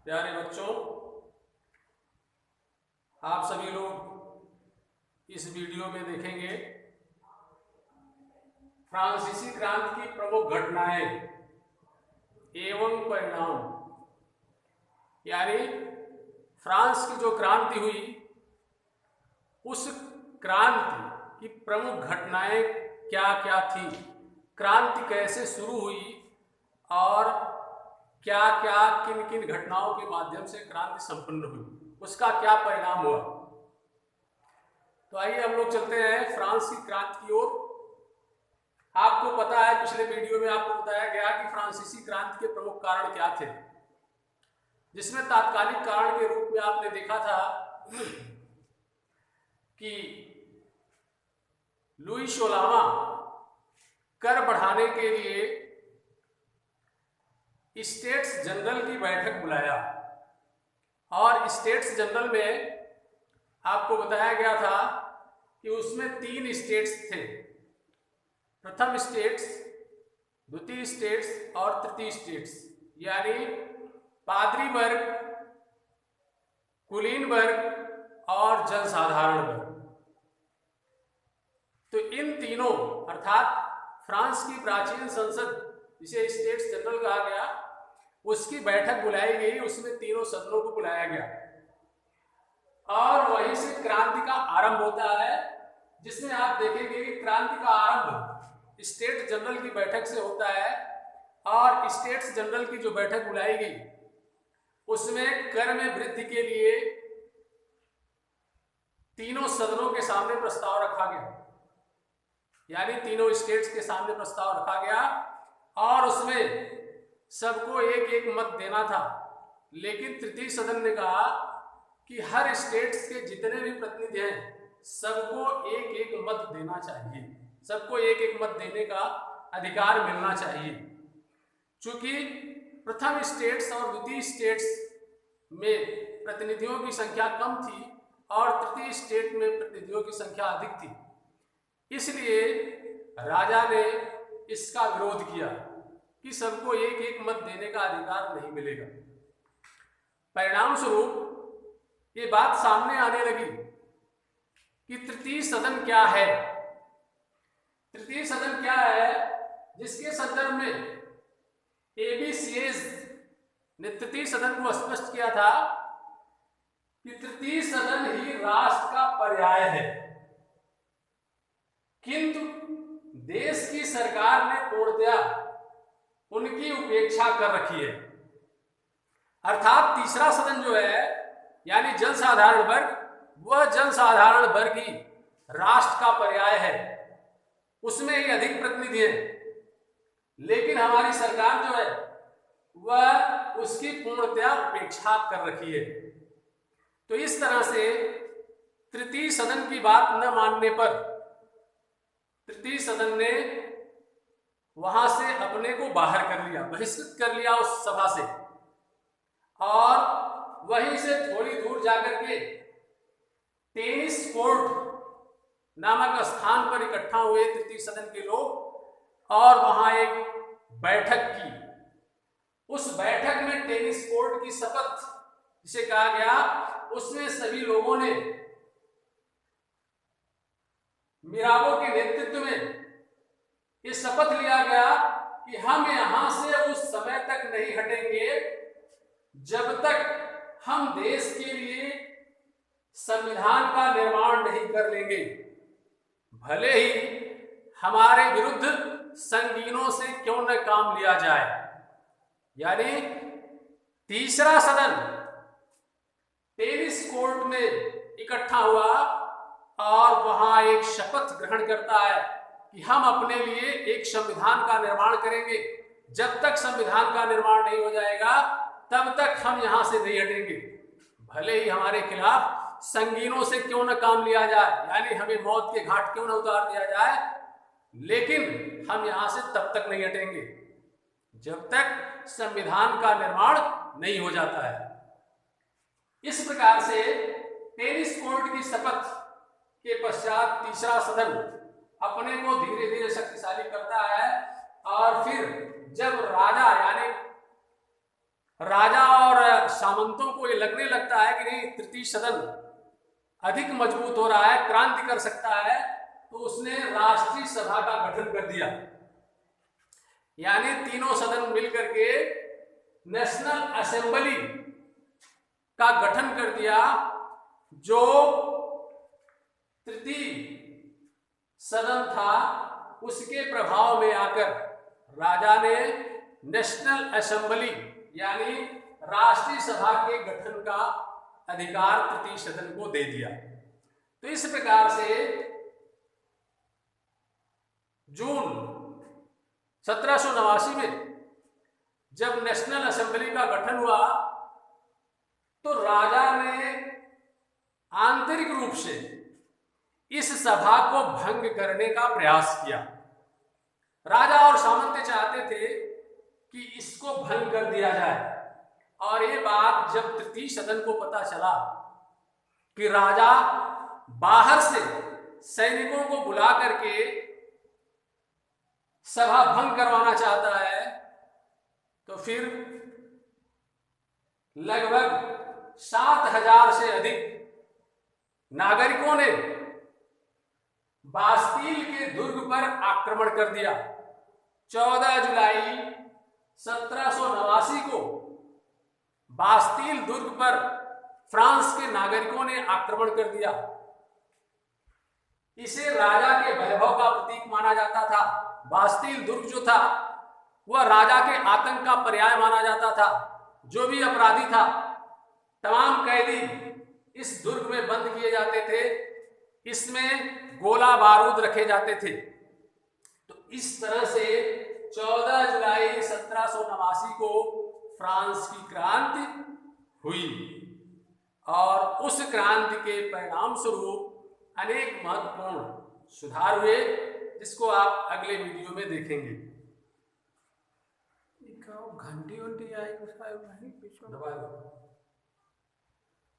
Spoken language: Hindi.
प्यारे बच्चों, आप सभी लोग इस वीडियो में देखेंगे फ्रांसीसी क्रांति की प्रमुख घटनाएं एवं परिणाम। यानी फ्रांस की जो क्रांति हुई उस क्रांति की प्रमुख घटनाएं क्या क्या थी, क्रांति कैसे शुरू हुई और क्या क्या किन किन घटनाओं के माध्यम से क्रांति संपन्न हुई, उसका क्या परिणाम हुआ। तो आइए हम लोग चलते हैं फ्रांस की क्रांति की ओर। आपको पता है, पिछले वीडियो में आपको बताया गया कि फ्रांसीसी क्रांति के प्रमुख कारण क्या थे, जिसमें तात्कालिक कारण के रूप में आपने देखा था कि लुई 16वां कर बढ़ाने के लिए स्टेट्स जनरल की बैठक बुलाया और स्टेट्स जनरल में आपको बताया गया था कि उसमें 3 स्टेट्स थे, प्रथम स्टेट्स, द्वितीय स्टेट्स और तृतीय स्टेट्स, यानी पादरी वर्ग, कुलीन वर्ग और जनसाधारण वर्ग। तो इन तीनों अर्थात फ्रांस की प्राचीन संसद, जिसे स्टेट्स जनरल कहा गया, उसकी बैठक बुलाई गई। उसमें तीनों सदनों को बुलाया गया और वहीं से क्रांति का आरंभ होता है, जिसमें आप देखेंगे कि क्रांति का आरंभ स्टेट जनरल की बैठक से होता है। और स्टेट्स जनरल की जो बैठक बुलाई गई उसमें कर में वृद्धि के लिए तीनों सदनों के सामने प्रस्ताव रखा गया, यानी तीनों स्टेट्स के सामने प्रस्ताव रखा गया और उसमें सबको एक एक मत देना था। लेकिन तृतीय सदन ने कहा कि हर स्टेट्स के जितने भी प्रतिनिधि हैं सबको एक एक मत देना चाहिए, सबको एक एक मत देने का अधिकार मिलना चाहिए। चूंकि प्रथम स्टेट्स और द्वितीय स्टेट्स में प्रतिनिधियों की संख्या कम थी और तृतीय स्टेट में प्रतिनिधियों की संख्या अधिक थी, इसलिए राजा ने इसका विरोध किया कि सबको एक एक मत देने का अधिकार नहीं मिलेगा। परिणाम स्वरूप ये बात सामने आने लगी कि तृतीय सदन क्या है। तृतीय सदन क्या है, जिसके संदर्भ में एबीसीएज ने तृतीय सदन को स्पष्ट किया था कि तृतीय सदन ही राष्ट्र का पर्याय है, किंतु देश की सरकार ने पूर्णतया उनकी उपेक्षा कर रखी है। अर्थात तीसरा सदन जो है, यानी जनसाधारण वर्ग, वह जनसाधारण वर्ग ही राष्ट्र का पर्याय है, उसमें ही अधिक प्रतिनिधि हैं। लेकिन हमारी सरकार जो है वह उसकी पूर्णतया उपेक्षा कर रखी है। तो इस तरह से तृतीय सदन की बात न मानने पर तृतीय सदन ने वहां से अपने को बाहर कर लिया, बहिष्कृत कर लिया उस सभा से, और वहीं से थोड़ी दूर जाकर के टेनिस कोर्ट नामक स्थान पर इकट्ठा हुए तृतीय सदन के लोग और वहां एक बैठक की। उस बैठक में टेनिस कोर्ट की शपथ, जिसे कहा गया, उसमें सभी लोगों ने मिराबो के नेतृत्व में ये शपथ लिया गया कि हम यहां से उस समय तक नहीं हटेंगे जब तक हम देश के लिए संविधान का निर्माण नहीं कर लेंगे, भले ही हमारे विरुद्ध संगीनों से क्यों न काम लिया जाए। यानी तीसरा सदन टेनिस कोर्ट में इकट्ठा हुआ और वहां एक शपथ ग्रहण करता है कि हम अपने लिए एक संविधान का निर्माण करेंगे, जब तक संविधान का निर्माण नहीं हो जाएगा तब तक हम यहां से नहीं हटेंगे, भले ही हमारे खिलाफ संगीनों से क्यों न काम लिया जाए, यानी हमें मौत के घाट क्यों न उतार दिया जाए, लेकिन हम यहां से तब तक नहीं हटेंगे जब तक संविधान का निर्माण नहीं हो जाता है। इस प्रकार से टेनिस कोर्ट की शपथ के पश्चात तीसरा सदन अपने को धीरे धीरे शक्तिशाली करता है और फिर जब राजा यानी राजा और सामंतों को ये लगने लगता है कि नहीं, तृतीय सदन अधिक मजबूत हो रहा है, क्रांति कर सकता है, तो उसने राष्ट्रीय सभा का गठन कर दिया। यानी तीनों सदन मिलकर के नेशनल असेंबली का गठन कर दिया, जो तृतीय सदन था उसके प्रभाव में आकर राजा ने नेशनल असेंबली यानी राष्ट्रीय सभा के गठन का अधिकार तृतीय सदन को दे दिया। तो इस प्रकार से जून 1789 में जब नेशनल असेंबली का गठन हुआ तो राजा ने आंतरिक रूप से इस सभा को भंग करने का प्रयास किया। राजा और सामंत चाहते थे कि इसको भंग कर दिया जाए, और ये बात जब तृतीय सदन को पता चला कि राजा बाहर से सैनिकों को बुला करके सभा भंग करवाना चाहता है, तो फिर लगभग 7,000 से अधिक नागरिकों ने बास्तील के दुर्ग पर आक्रमण कर दिया। 14 जुलाई 1789 को बास्तील दुर्ग पर फ्रांस के नागरिकों ने आक्रमण कर दिया। इसे राजा के वैभव का प्रतीक माना जाता था। बास्तील दुर्ग जो था वह राजा के आतंक का पर्याय माना जाता था। जो भी अपराधी था, तमाम कैदी इस दुर्ग में बंद किए जाते थे, इसमें गोला बारूद रखे जाते थे। तो इस तरह से 14 जुलाई 1789 को फ्रांस की क्रांति हुई, और उस क्रांति के परिणाम स्वरूप अनेक महत्वपूर्ण सुधार हुए, जिसको आप अगले वीडियो में देखेंगे। घंटी आएगी उसका